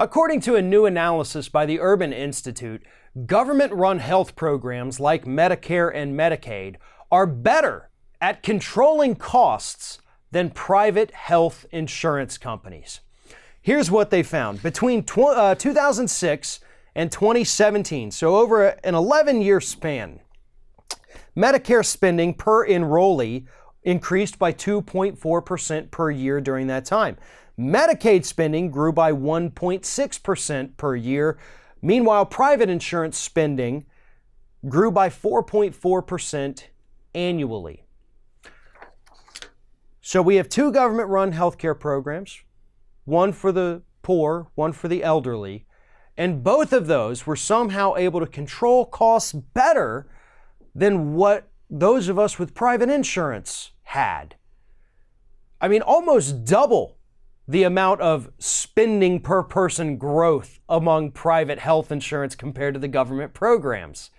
According to a new analysis by the Urban Institute, government-run health programs like Medicare and Medicaid are better at controlling costs than private health insurance companies. Here's what they found. Between 2006 and 2017, so over an 11-year span, Medicare spending per enrollee increased by 2.4% per year during that time. Medicaid spending grew by 1.6% per year. Meanwhile, private insurance spending grew by 4.4% annually. So we have two government-run healthcare programs, one for the poor, one for the elderly, and both of those were somehow able to control costs better than what those of us with private insurance had. I mean, almost double the amount of spending per person growth among private health insurance compared to the government programs.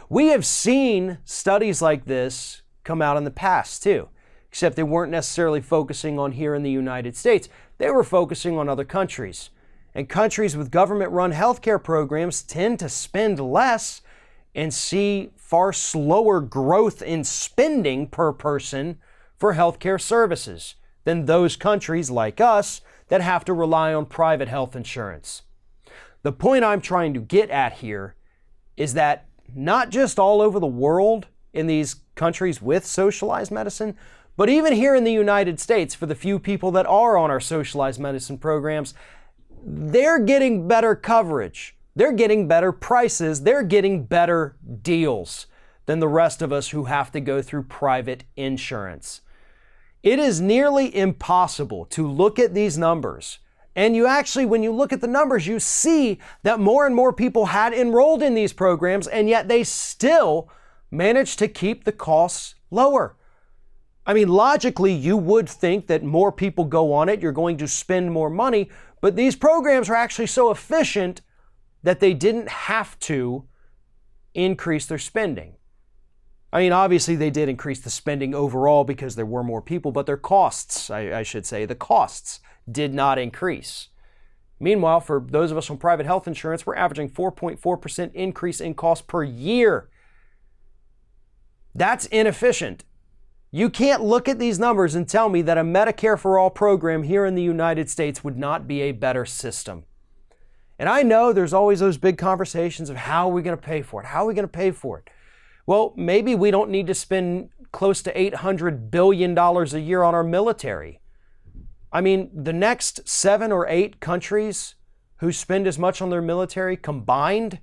We have seen studies like this come out in the past too, except they weren't necessarily focusing on here in the United States. They were focusing on other countries. And countries with government-run healthcare programs tend to spend less and see far slower growth in spending per person for healthcare services than those countries like us that have to rely on private health insurance. The point I'm trying to get at here is that not just all over the world in these countries with socialized medicine, but even here in the United States, for the few people that are on our socialized medicine programs, they're getting better coverage. They're getting better prices. They're getting better deals than the rest of us who have to go through private insurance. It is nearly impossible to look at these numbers. And you actually, when you look at the numbers, you see that more and more people had enrolled in these programs, and yet they still managed to keep the costs lower. I mean, logically, you would think that more people go on it, you're going to spend more money, but these programs are actually so efficient that they didn't have to increase their spending. I mean, obviously they did increase the spending overall because there were more people, but their costs, I should say, the costs did not increase. Meanwhile, for those of us on private health insurance, we're averaging 4.4% increase in cost per year. That's inefficient. You can't look at these numbers and tell me that a Medicare for All program here in the United States would not be a better system. And I know there's always those big conversations of how are we going to pay for it? How are we going to pay for it? Well, maybe we don't need to spend close to $800 billion a year on our military. I mean, the next 7 or 8 countries who spend as much on their military combined,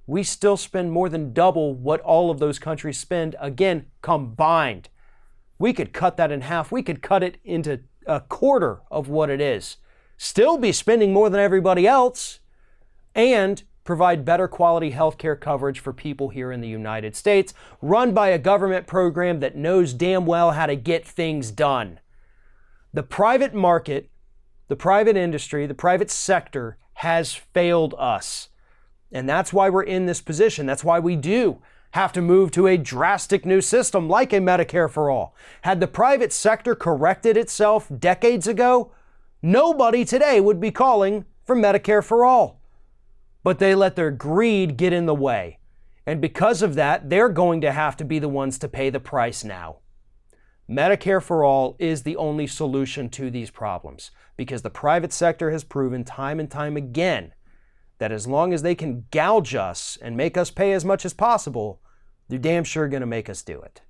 we still spend more than double what all of those countries spend, again, combined. We could cut that in half. We could cut it into a quarter of what it is. Still be spending more than everybody else and provide better quality healthcare coverage for people here in the United States, run by a government program that knows damn well how to get things done. The private market, the private industry, the private sector has failed us. And that's why we're in this position. That's why we do have to move to a drastic new system like a Medicare for All. Had the private sector corrected itself decades ago, nobody today would be calling for Medicare for All. But they let their greed get in the way. And because of that, they're going to have to be the ones to pay the price now. Medicare for All is the only solution to these problems because the private sector has proven time and time again that as long as they can gouge us and make us pay as much as possible, they're damn sure going to make us do it.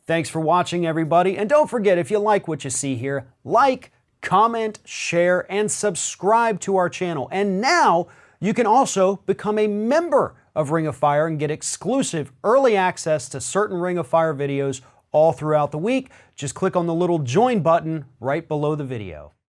Thanks for watching, everybody. And don't forget, if you like what you see here, like, comment, share, and subscribe to our channel. And now you can also become a member of Ring of Fire and get exclusive early access to certain Ring of Fire videos all throughout the week. Just click on the little join button right below the video.